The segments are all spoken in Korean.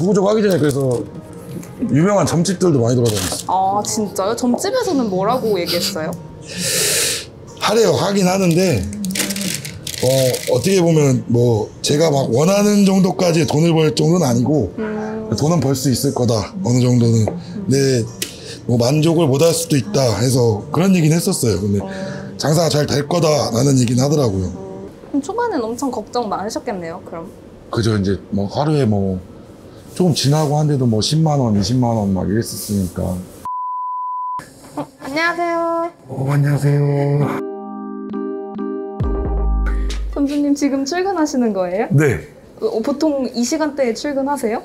구구족 하기 전에 그래서 유명한 점집들도 많이 돌아다녔어요. 아, 진짜요? 점집에서는 뭐라고 얘기했어요? 하래요. 하긴 하는데 어떻게 보면 뭐 제가 막 원하는 정도까지 돈을 벌 정도는 아니고 돈은 벌 수 있을 거다 어느 정도는. 근데 뭐 만족을 못 할 수도 있다 해서 그런 얘기는 했었어요. 근데 장사가 잘 될 거다 라는 얘기는 하더라고요. 그럼 초반엔 엄청 걱정 많으셨겠네요, 그럼. 그죠. 이제 뭐 하루에 뭐 조금 지나고 한데도 뭐 10만 원, 20만 원 막 이랬었으니까. 안녕하세요. 안녕하세요. 점주님 지금 출근하시는 거예요? 네. 보통 이 시간대에 출근하세요?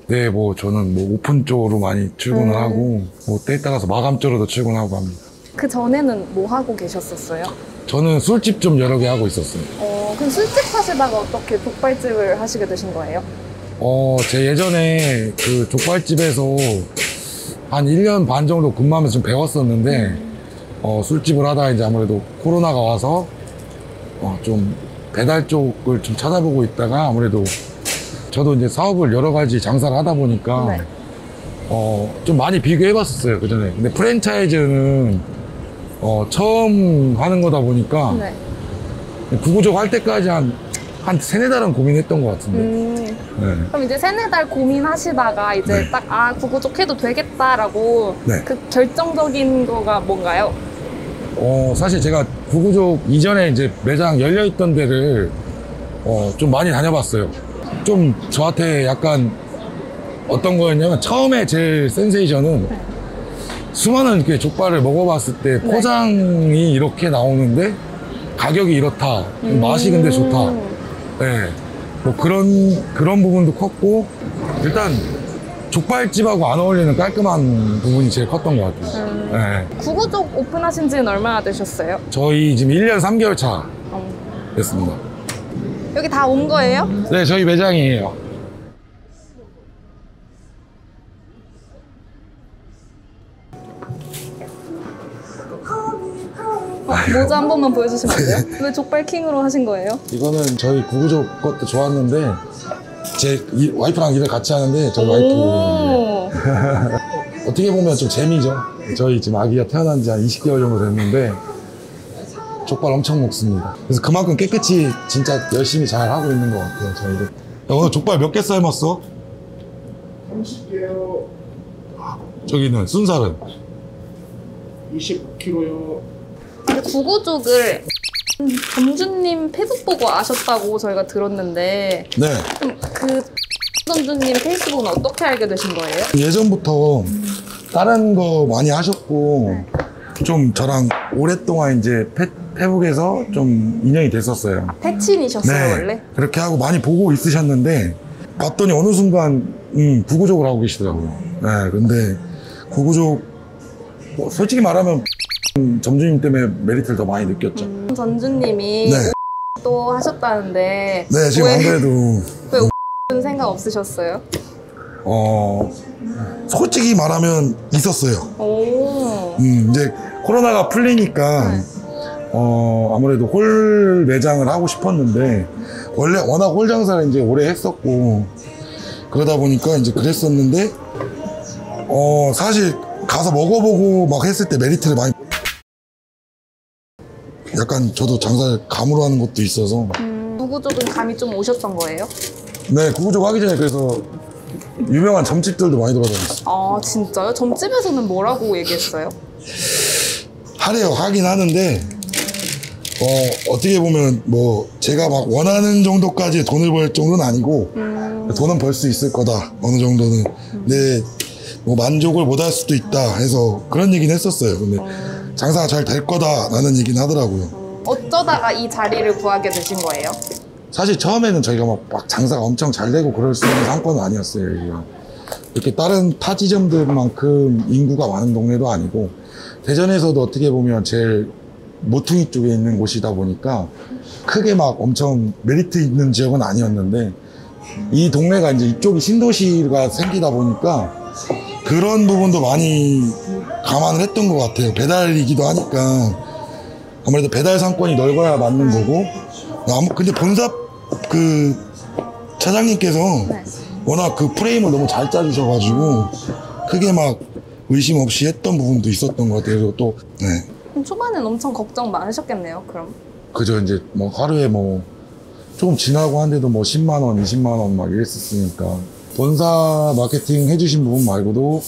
네, 뭐 저는 뭐 오픈 쪽으로 많이 출근을 하고 뭐 때에 따라서 마감 쪽으로도 출근하고 합니다. 그 전에는 뭐 하고 계셨었어요? 저는 술집 좀 여러 개 하고 있었어요. 그럼 술집 하시다가 어떻게 족발집을 하시게 되신 거예요? 제 예전에 그 족발집에서 한 1년 반 정도 근무하면서 좀 배웠었는데 술집을 하다가 이제 아무래도 코로나가 와서 좀 배달 쪽을 좀 찾아보고 있다가 아무래도 저도 이제 사업을 여러 가지 장사를 하다 보니까 네. 좀 많이 비교해 봤었어요, 그 전에. 근데 프랜차이즈는 처음 하는 거다 보니까 네. 구구족 할 때까지 한 세네 달은 고민했던 것 같은데. 네. 그럼 이제 세네 달 고민하시다가 이제 네. 딱 구구족 해도 되겠다라고 네. 그 결정적인 거가 뭔가요? 사실 제가 구구족 이전에 이제 매장 열려있던 데를 좀 많이 다녀봤어요. 좀 저한테 약간 어떤 거였냐면 처음에 제일 센세이션은 수많은 이렇게 족발을 먹어봤을 때 포장이 이렇게 나오는데 가격이 이렇다. 맛이 근데 좋다. 네. 뭐 그런 부분도 컸고 일단 족발집하고 안 어울리는 깔끔한 부분이 제일 컸던 것 같아요. 네. 구구족 오픈하신 지는 얼마나 되셨어요? 저희 지금 1년 3개월 차 됐습니다. 여기 다 온 거예요? 네, 저희 매장이에요. 모자 한 번만 보여주시면 안 돼요? 왜 족발 킹으로 하신 거예요? 이거는 저희 구구족 것도 좋았는데 제 와이프랑 일을 같이 하는데 저희 와이프 어떻게 보면 좀 재미죠. 저희 지금 아기가 태어난 지 한 20개월 정도 됐는데 족발 엄청 먹습니다. 그래서 그만큼 깨끗이 진짜 열심히 잘 하고 있는 것 같아요, 저희도. 야, 오늘 족발 몇 개 삶았어? 30개요. 저기는 순살은? 20kg요. 근데 구구족을 점주님 페북 보고 아셨다고 저희가 들었는데 네. 그 점주님 페이스북은 어떻게 알게 되신 거예요? 예전부터 다른 거 많이 하셨고 좀 저랑 오랫동안 이제 페북에서 좀 인연이 됐었어요. 패친이셨어요, 원래? 그렇게 하고 많이 보고 있으셨는데 봤더니 어느 순간 구구족을 하고 계시더라고요. 네, 근데 구구족 솔직히 말하면 점주님 때문에 메리트를 더 많이 느꼈죠. 점주님이 네. 또 하셨다는데 네, 지금 안 그래도 왜 생각 없으셨어요? 솔직히 말하면 있었어요. 오. 이제 코로나가 풀리니까 아무래도 홀 매장을 하고 싶었는데 원래 워낙 홀 장사를 이제 오래 했었고 그러다 보니까 이제 그랬었는데 사실 가서 먹어보고 막 했을 때 메리트를 많이 약간 저도 장사를 감으로 하는 것도 있어서 구구족은 감이 좀 오셨던 거예요? 네, 구구족 하기 전에 그래서 유명한 점집들도 많이 돌아다녔어요. 아, 진짜요? 점집에서는 뭐라고 얘기했어요? 하래요. 하긴 하는데 어떻게 보면 뭐 제가 막 원하는 정도까지 돈을 벌 정도는 아니고 돈은 벌 수 있을 거다 어느 정도는. 근데 뭐 만족을 못 할 수도 있다 해서 그런 얘기는 했었어요. 근데 장사가 잘 될 거다 라는 얘기는 하더라고요. 어쩌다가 이 자리를 구하게 되신 거예요? 사실 처음에는 저희가 막 장사가 엄청 잘 되고 그럴 수 있는 상권은 아니었어요. 여기가. 이렇게 다른 타 지점들만큼 인구가 많은 동네도 아니고 대전에서도 어떻게 보면 제일 모퉁이 쪽에 있는 곳이다 보니까 크게 막 엄청 메리트 있는 지역은 아니었는데 이 동네가 이제 이쪽이 신도시가 생기다 보니까 그런 부분도 많이 감안을 했던 것 같아요. 배달이기도 하니까 아무래도 배달 상권이 넓어야 맞는 거고. 근데 본사 그 차장님께서 워낙 그 프레임을 너무 잘 짜주셔가지고 크게 막 의심 없이 했던 부분도 있었던 것 같아요. 그리고 또 네. 그럼 초반엔 엄청 걱정 많으셨겠네요, 그럼. 그죠. 이제 뭐 하루에 뭐 조금 지나고 한데도 뭐 10만 원, 20만 원 막 이랬었으니까 본사 마케팅 해주신 부분 말고도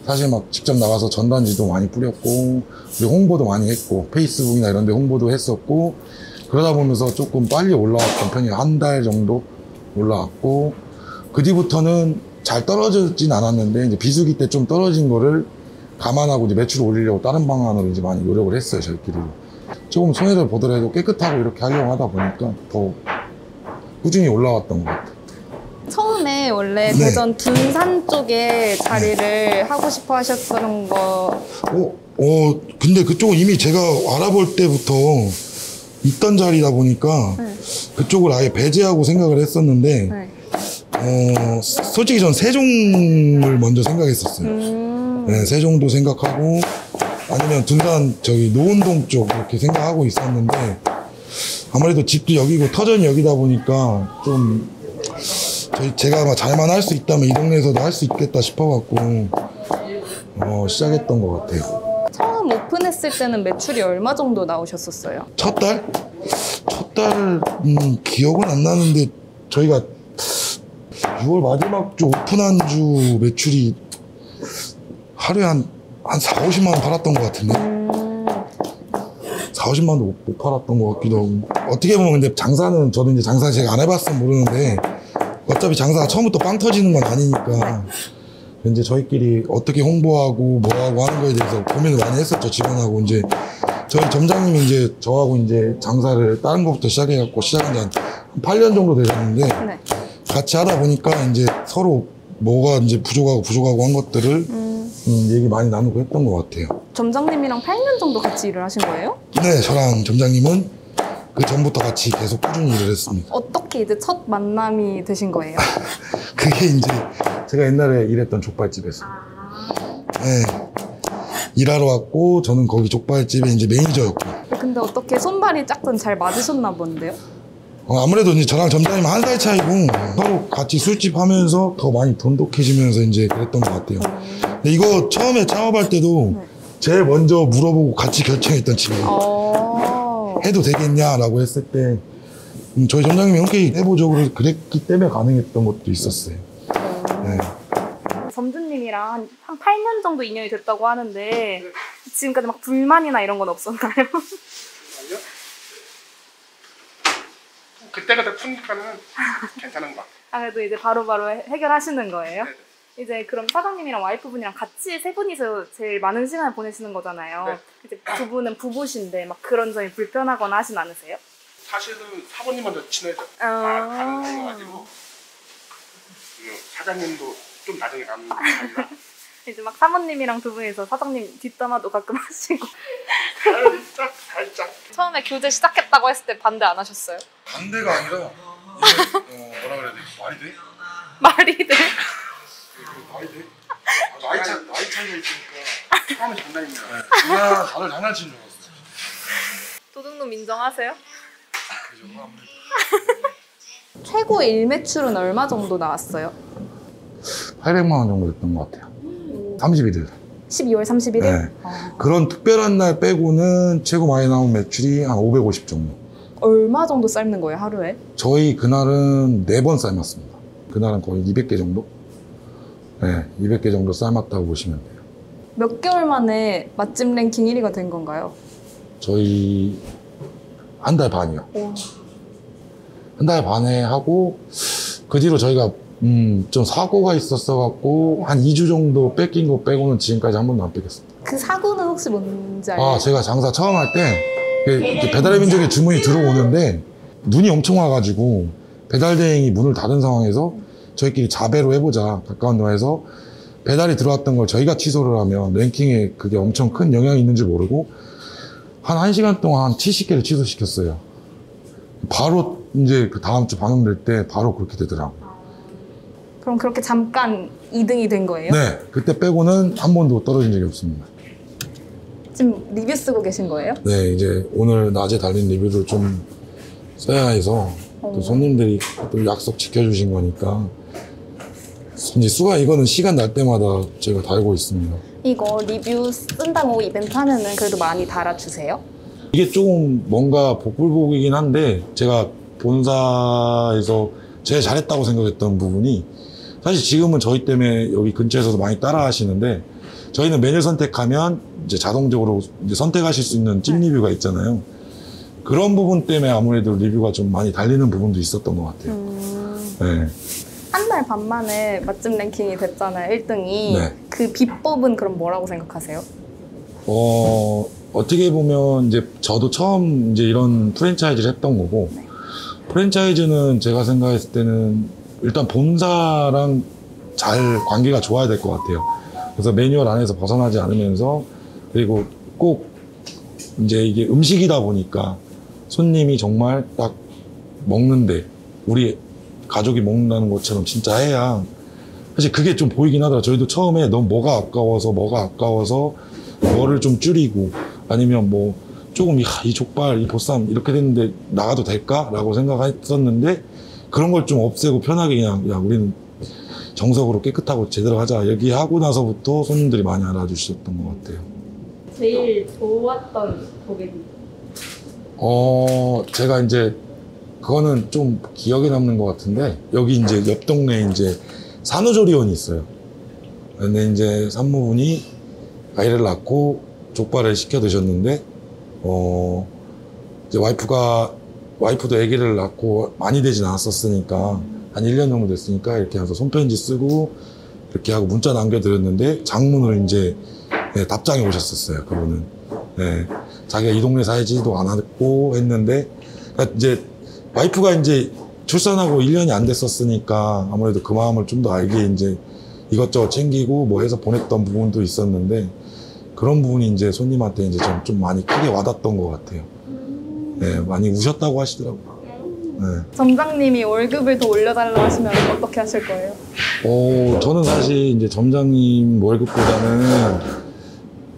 사실 막 직접 나가서 전단지도 많이 뿌렸고 그리고 홍보도 많이 했고 페이스북이나 이런 데 홍보도 했었고 그러다 보면서 조금 빨리 올라왔던 편이에요. 한 달 정도 올라왔고 그 뒤부터는 잘 떨어지진 않았는데 이제 비수기 때 좀 떨어진 거를 감안하고 이제 매출을 올리려고 다른 방안으로 이제 많이 노력을 했어요. 저희끼리 조금 손해를 보더라도 깨끗하고 이렇게 하려고 하다 보니까 더 꾸준히 올라왔던 것 같아요. 처음에 원래 네. 대전 둔산 쪽에 자리를 하고 싶어 하셨던 거. 근데 그쪽은 이미 제가 알아볼 때부터 있던 자리다 보니까 네. 그쪽을 아예 배제하고 생각을 했었는데 네. 솔직히 전 세종을 먼저 생각했었어요. 네, 세종도 생각하고 아니면 둔산 저기 노원동 쪽 이렇게 생각하고 있었는데 아무래도 집도 여기고 터전이 여기다 보니까 좀 제가 잘만 할 수 있다면 이 동네에서도 할 수 있겠다 싶어갖고 시작했던 것 같아요. 처음 오픈했을 때는 매출이 얼마 정도 나오셨었어요? 첫 달 기억은 안 나는데 저희가 6월 마지막 주 오픈한 주 매출이 하루에 한 4, 50만 원 팔았던 것 같은데 4, 50만 원도 못 팔았던 것 같기도 하고 어떻게 보면 근데 장사는 저도 이제 장사 제가 안 해봤으면 모르는데 어차피 장사가 처음부터 빵 터지는 건 아니니까 이제 저희끼리 어떻게 홍보하고 뭐하고 하는 거에 대해서 고민을 많이 했었죠. 직원하고 이제 저희 점장님이 이제 저하고 이제 장사를 다른 것부터 시작해갖고 시작한 지 한 8년 정도 되셨는데 네. 같이 하다 보니까 이제 서로 뭐가 이제 부족하고 한 것들을 얘기 많이 나누고 했던 것 같아요. 점장님이랑 8년 정도 같이 일을 하신 거예요? 네, 저랑 점장님은 그 전부터 같이 계속 꾸준히 일을 했습니다. 어떻게 이제 첫 만남이 되신 거예요? 그게 이제 제가 옛날에 일했던 족발집에서 네, 일하러 왔고 저는 거기 족발집에 이제 매니저였고 근데 어떻게 손발이 짝든 잘 맞으셨나 본데요? 아무래도 이제 저랑 점장님 한 살 차이고 서로 같이 술집 하면서 더 많이 돈독해지면서 이제 그랬던 것 같아요. 근데 이거 처음에 창업할 때도 네. 제일 먼저 물어보고 같이 결정했던 집이에요. 해도 되겠냐라고 했을 때 저희 점장님이 흔쾌히 해보자고 그랬기 때문에 가능했던 것도 있었어요. 네. 점주님이랑 한 8년 정도 인연이 됐다고 하는데 지금까지 막 불만이나 이런 건 없었나요? 그때그때 푸니까는 괜찮은 것 같아요. 아, 그래도 이제 바로바로 해결하시는 거예요? 이제 그럼 사장님이랑 와이프분이랑 같이 세 분이서 제일 많은 시간을 보내시는 거잖아요. 네. 이제 두 분은 부부신데 막 그런 점이 불편하거나 하진 않으세요? 사실은 사모님 먼저 친해져 아. 가는 사이여가지고 사장님도 좀 나중에 가는 사이라 이제 막 사모님이랑 두 분이서 사장님 뒷담화도 가끔 하시고. 살짝 처음에 교제 시작했다고 했을 때 반대 안 하셨어요? 반대가 아니라 뭐라 그래야 돼? 말이 돼? 말이 돼? 말이 돼? 나이 차이가 있으니까 처음에 장난입니다. 그냥 다들 장난치는 줄 알았어요. 도둑놈 인정하세요? 그죠? 아무래도. 최고 일매출은 얼마 정도 나왔어요? 800만 원 정도 됐던 것 같아요. 31일. 12월 31일? 네. 그런 특별한 날 빼고는 최고 많이 나온 매출이 한 550 정도. 얼마 정도 삶는 거예요, 하루에? 저희 그날은 4번 삶았습니다. 그날은 거의 200개 정도? 네, 200개 정도 삶았다고 보시면 돼요. 몇 개월 만에 맛집 랭킹 1위가 된 건가요? 저희 한 달 반이요. 한 달 반에 하고 그 뒤로 저희가 좀 사고가 있었어갖고 한 2주 정도 뺏긴 거 빼고는 지금까지 한 번도 안 뺏겼습니다. 그 사고는 혹시 뭔지 알아요? 제가 장사 처음 할 때 이렇게 배달의 민족에 주문이 들어오는데 눈이 엄청 와가지고 배달 대행이 문을 닫은 상황에서 저희끼리 자배로 해보자 가까운 데에서 배달이 들어왔던 걸 저희가 취소를 하면 랭킹에 그게 엄청 큰 영향이 있는 줄 모르고 한 1시간 동안 한 70개를 취소시켰어요. 바로 이제 그 다음 주 방영될 때 바로 그렇게 되더라고요. 그럼 그렇게 잠깐 2등이 된 거예요? 네, 그때 빼고는 한 번도 떨어진 적이 없습니다. 지금 리뷰 쓰고 계신 거예요? 네, 이제 오늘 낮에 달린 리뷰를 좀 써야 해서 또 손님들이 또 약속 지켜주신 거니까 이제 수가 이거는 시간 날 때마다 제가 달고 있습니다. 이거 리뷰 쓴다고 이벤트 하면은 그래도 많이 달아주세요? 이게 조금 뭔가 복불복이긴 한데 제가 본사에서 제일 잘했다고 생각했던 부분이 사실 지금은 저희 때문에 여기 근처에서도 많이 따라 하시는데 저희는 메뉴 선택하면 이제 자동적으로 이제 선택하실 수 있는 찜 리뷰가 있잖아요. 그런 부분 때문에 아무래도 리뷰가 좀 많이 달리는 부분도 있었던 것 같아요. 네. 한 달 반 만에 맛집 랭킹이 됐잖아요, 1등이. 네. 그 비법은 그럼 뭐라고 생각하세요? 어떻게 보면 이제 저도 처음 이제 이런 프랜차이즈를 했던 거고, 프랜차이즈는 제가 생각했을 때는 일단 본사랑 잘 관계가 좋아야 될 것 같아요. 그래서 매뉴얼 안에서 벗어나지 않으면서, 그리고 꼭 이제 이게 음식이다 보니까 손님이 정말 딱 먹는데 우리 가족이 먹는다는 것처럼 진짜 해야 사실 그게 좀 보이긴 하더라. 저희도 처음에 너무 뭐가 아까워서 뭐를 좀 줄이고 아니면 뭐 조금 이 족발, 이 보쌈 이렇게 됐는데 나가도 될까? 라고 생각했었는데 그런 걸 좀 없애고 편하게 그냥 야 우리는 정석으로 깨끗하고 제대로 하자 얘기하고 나서부터 손님들이 많이 알아주셨던 것 같아요. 제일 좋았던 고객님? 제가 이제 그거는 좀 기억에 남는 것 같은데 여기 이제 옆 동네에 이제 산후조리원이 있어요. 근데 이제 산모분이 아이를 낳고 족발을 시켜 드셨는데 이제 와이프도 아기를 낳고 많이 되진 않았었으니까 한 1년 정도 됐으니까 이렇게 해서 손편지 쓰고 이렇게 하고 문자 남겨드렸는데 장문으로 이제 네, 답장이 오셨었어요. 그분은 네, 자기가 이 동네 살지도 않았고 했는데 그러니까 이제 와이프가 이제 출산하고 1년이 안 됐었으니까 아무래도 그 마음을 좀 더 알게 이제 이것저것 챙기고 뭐 해서 보냈던 부분도 있었는데 그런 부분이 이제 손님한테 이제 좀 많이 크게 와닿았던 것 같아요. 네, 많이 우셨다고 하시더라고요. 네. 점장님이 월급을 더 올려달라고 하시면 어떻게 하실 거예요? 저는 사실 이제 점장님 월급보다는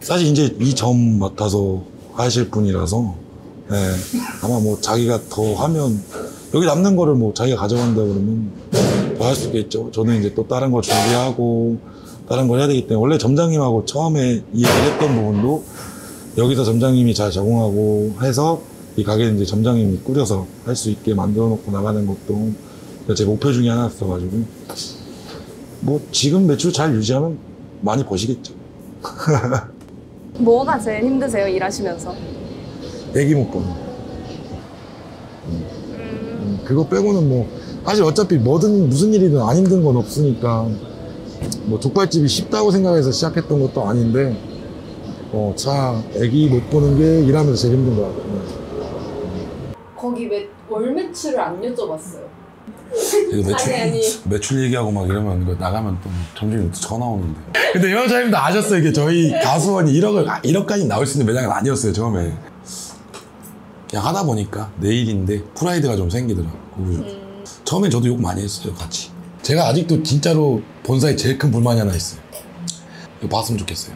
사실 이제 이 점 맡아서 하실 분이라서 네, 아마 뭐 자기가 더 하면 여기 남는 거를 뭐 자기가 가져간다 그러면 더 할 수 있겠죠. 저는 이제 또 다른 거 준비하고 다른 걸 해야 되기 때문에 원래 점장님하고 처음에 이야기를 했던 부분도 여기서 점장님이 잘 적응하고 해서 이 가게는 이제 점장님이 꾸려서 할 수 있게 만들어 놓고 나가는 것도 제 목표 중에 하나였어가지고 뭐 지금 매출 잘 유지하면 많이 버시겠죠. 뭐가 제일 힘드세요, 일하시면서? 애기 못 보는 그거 빼고는 뭐 사실 어차피 뭐든 무슨 일이든 안 힘든 건 없으니까 뭐 족발집이 쉽다고 생각해서 시작했던 것도 아닌데 애기 못 보는 게 일하면서 제일 힘든 것 같아요. 거기 월 매출을 안 여쭤봤어요. 매출 얘기하고 막 이러면 이거 나가면 또 점점 전화 오는데. 근데 여자님도 아셨어요. 이게 저희 가수원이 1억까지 나올 수 있는 매장은 아니었어요, 처음에. 그냥 하다 보니까 내 일인데 프라이드가 좀 생기더라고요. 처음엔 저도 욕 많이 했어요, 같이. 제가 아직도 진짜로 본사에 제일 큰 불만이 하나 있어요. 이거 봤으면 좋겠어요.